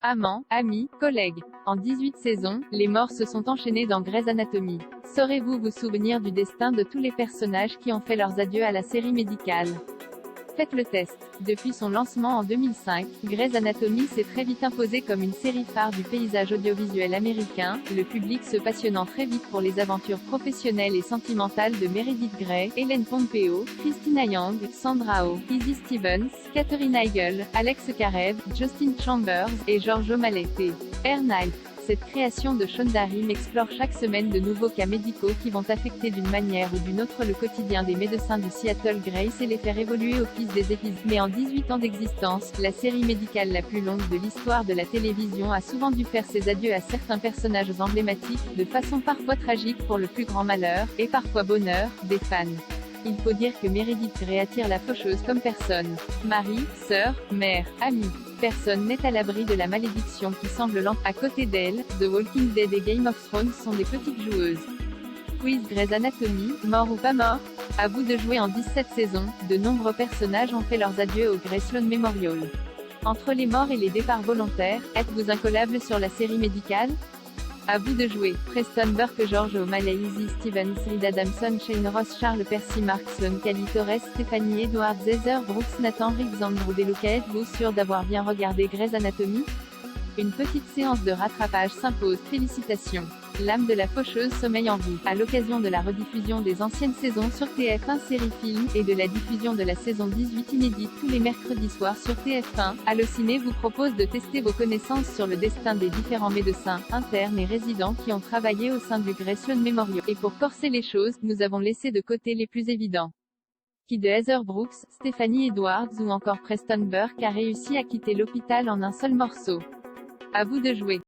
Amants, amis, collègues. En 18 saisons, les morts se sont enchaînés dans Grey's Anatomy. Saurez-vous vous souvenir du destin de tous les personnages qui ont fait leurs adieux à la série médicale? Faites le test. Depuis son lancement en 2005, Grey's Anatomy s'est très vite imposé comme une série phare du paysage audiovisuel américain, le public se passionnant très vite pour les aventures professionnelles et sentimentales de Meredith Grey, Ellen Pompeo, Christina Yang, Sandra Oh, Izzy Stevens, Katherine Heigl, Alex Karev, Justin Chambers, et George O'Malley. Air Knife. Cette création de Shonda Rhimes explore chaque semaine de nouveaux cas médicaux qui vont affecter d'une manière ou d'une autre le quotidien des médecins du Seattle Grace et les faire évoluer au fil des épisodes. Mais en 18 ans d'existence, la série médicale la plus longue de l'histoire de la télévision a souvent dû faire ses adieux à certains personnages emblématiques, de façon parfois tragique pour le plus grand malheur, et parfois bonheur, des fans. Il faut dire que Meredith Grey attire la faucheuse comme personne. Mari, sœur, mère, amie. Personne n'est à l'abri de la malédiction qui semble lente. À côté d'elle, The Walking Dead et Game of Thrones sont des petites joueuses. Quiz Grey's Anatomy, mort ou pas mort? À vous de jouer. En 17 saisons, de nombreux personnages ont fait leurs adieux au Grey Sloan Memorial. Entre les morts et les départs volontaires, êtes-vous incollable sur la série médicale? À vous de jouer. Preston Burke, George O'Malley, Izzy Stevens, Reed Adamson, Shane Ross, Charles Percy, Mark Sloan, Cali Torres, Stephanie Edwards, Heather Brooks, Nathan Riggs, Andrew DeLuca. Êtes-vous sûr d'avoir bien regardé Grey's Anatomy? Une petite séance de rattrapage s'impose. Félicitations. L'âme de la faucheuse sommeille en vous. À l'occasion de la rediffusion des anciennes saisons sur TF1 Série Film, et de la diffusion de la saison 18 inédite tous les mercredis soirs sur TF1, Allociné vous propose de tester vos connaissances sur le destin des différents médecins, internes et résidents qui ont travaillé au sein du Grey Sloan Memorial. Et pour corser les choses, nous avons laissé de côté les plus évidents. Qui de Heather Brooks, Stephanie Edwards ou encore Preston Burke a réussi à quitter l'hôpital en un seul morceau? À vous de jouer.